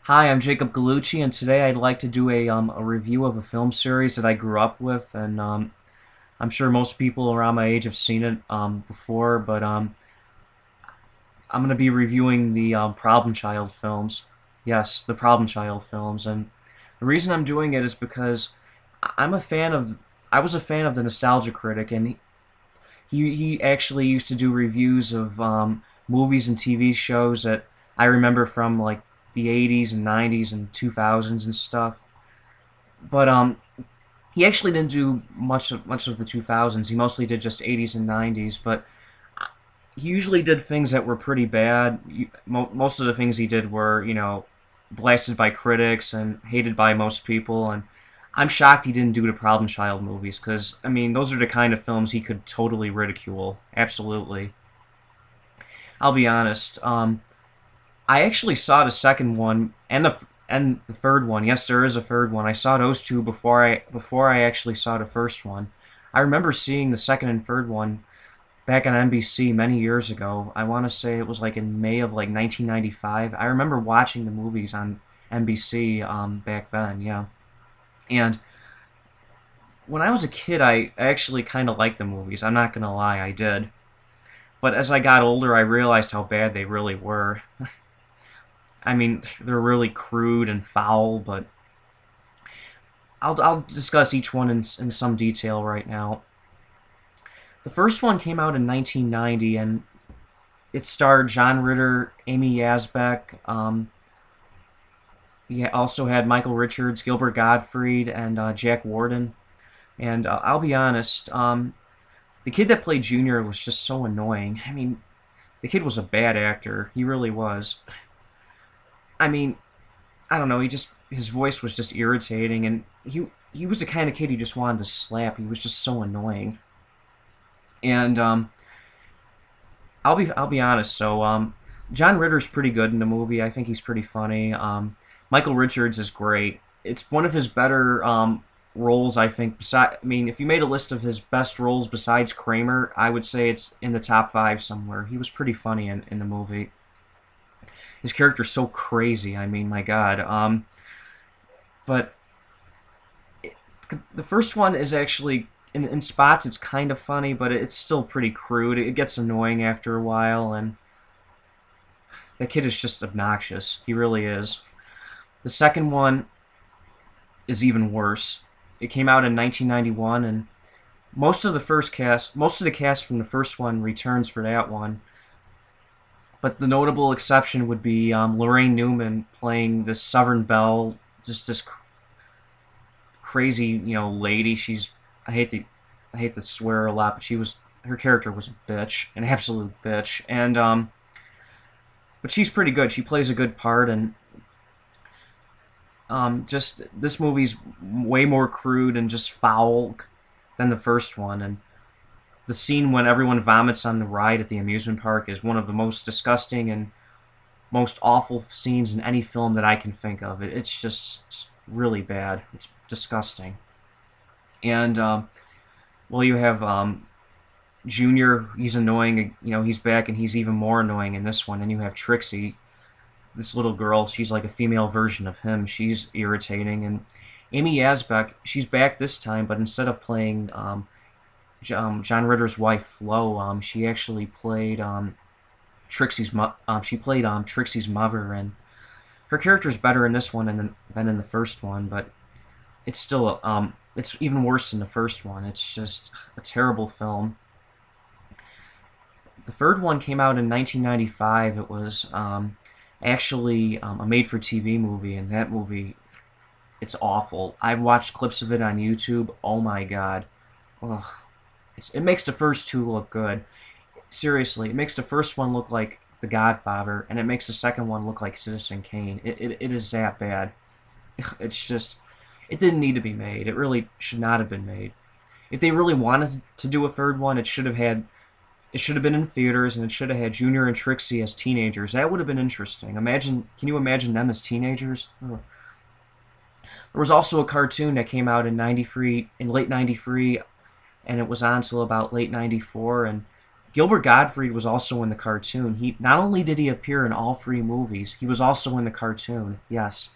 Hi, I'm Jacob Gallucci, and today I'd like to do a review of a film series that I grew up with, and I'm sure most people around my age have seen it before, but I'm going to be reviewing the Problem Child films. Yes, the Problem Child films, and the reason I'm doing it is because I'm a fan of. I was a fan of the Nostalgia Critic, and he actually used to do reviews of movies and TV shows that I remember from like the 80s and 90s and 2000s and stuff. But he actually didn't do much of the 2000s. He mostly did just 80s and 90s. But he usually did things that were pretty bad. Most of the things he did were, blasted by critics and hated by most people. And I'm shocked he didn't do the Problem Child movies because, I mean, those are the kind of films he could totally ridicule. Absolutely. I'll be honest. I actually saw the second one and the third one. Yes, there is a third one. I saw those two before I actually saw the first one. I remember seeing the second and third one back on NBC many years ago. I want to say it was like in May of like 1995. I remember watching the movies on NBC back then. Yeah, and when I was a kid, I actually kind of liked the movies. I'm not gonna lie, I did. But as I got older, I realized how bad they really were. I mean, they're really crude and foul, but I'll discuss each one in some detail right now. The first one came out in 1990, and it starred John Ritter, Amy Yazbek. He also had Michael Richards, Gilbert Gottfried, and Jack Warden. And I'll be honest, the kid that played Junior was just so annoying. I mean, the kid was a bad actor. He really was. I mean, I don't know. His voice was just irritating, and he was the kind of kid you just wanted to slap. He was just so annoying. And I'll be honest. So John Ritter's pretty good in the movie. I think he's pretty funny. Michael Richards is great. It's one of his better roles, I think. I mean, if you made a list of his best roles besides Kramer, I would say it's in the top five somewhere. He was pretty funny in the movie. His character's so crazy. I mean, my God. But the first one is actually in spots it's kind of funny, but it's still pretty crude. It gets annoying after a while, and that kid is just obnoxious. He really is. The second one is even worse. It came out in 1991, and most of the cast from the first one returns for that one. But the notable exception would be Lorraine Newman playing this Southern Belle, just this crazy, lady. I hate to swear a lot, but her character was a bitch, an absolute bitch, and but she's pretty good. She plays a good part, and just this movie's way more crude and just foul than the first one, and the scene when everyone vomits on the ride at the amusement park is one of the most disgusting and most awful scenes in any film that I can think of. It's just really bad. It's disgusting. And, well, you have Junior. He's annoying. He's back, and he's even more annoying in this one. And you have Trixie, this little girl. She's like a female version of him. She's irritating. And Amy Yazbek, she's back this time, but instead of playing John Ritter's wife Flo, she actually played Trixie's mother, and her character's better in this one than in the first one, but it's still it's even worse than the first one. It's just a terrible film. The third one came out in 1995. It was actually a made-for-TV movie, and that movie, it's awful. I've watched clips of it on YouTube. Oh my God. Ugh. It makes the first two look good. Seriously, it makes the first one look like The Godfather, and it makes the second one look like Citizen Kane. It is that bad. It's just, it didn't need to be made. It really should not have been made. If they really wanted to do a third one, it should have been in theaters, and it should have had Junior and Trixie as teenagers. That would have been interesting. Can you imagine them as teenagers? Ugh. There was also a cartoon that came out in late '93, and it was on till about late '94, and Gilbert Gottfried was also in the cartoon. He not only did he appear in all three movies, he was also in the cartoon. Yes,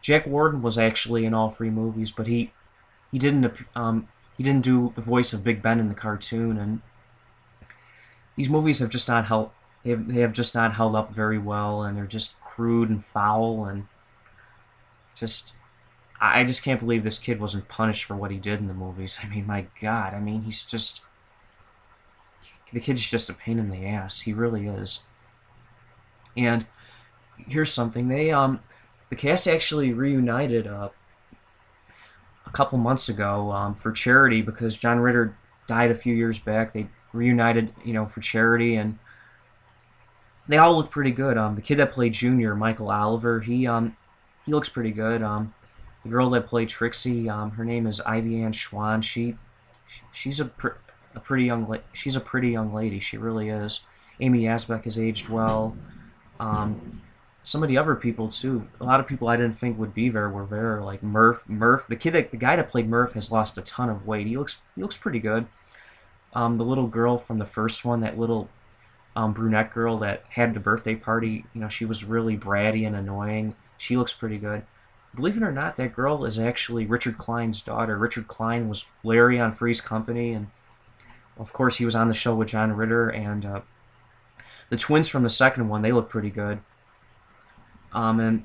Jack Warden was actually in all three movies, but he didn't do the voice of Big Ben in the cartoon. And these movies have just not held they have just not held up very well, and they're just crude and foul, and just I just can't believe this kid wasn't punished for what he did in the movies. I mean, my God, I mean, the kid's just a pain in the ass. He really is. And here's something: the cast actually reunited a couple months ago for charity because John Ritter died a few years back. They reunited, for charity, and they all look pretty good. The kid that played Junior, Michael Oliver, he looks pretty good. The girl that played Trixie, her name is Ivy Ann Schwan. She's a pretty she's a pretty young lady. She really is. Amy Asbeck has aged well. Some of the other people too. A lot of people I didn't think would be there were there, like Murph. The guy that played Murph has lost a ton of weight. He looks pretty good. The little girl from the first one, that little brunette girl that had the birthday party, she was really bratty and annoying. She looks pretty good. Believe it or not, that girl is actually Richard Klein's daughter. Richard Klein was Larry on Three's Company, and of course he was on the show with John Ritter. And the twins from the second one, they look pretty good. And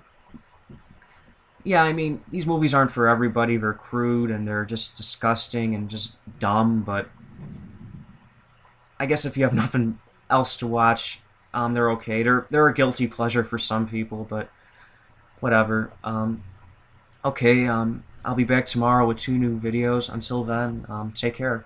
yeah, I mean, these movies aren't for everybody. They're crude and they're just disgusting and just dumb. But I guess if you have nothing else to watch, they're okay. They're a guilty pleasure for some people, but whatever. Okay, I'll be back tomorrow with 2 new videos. Until then, take care.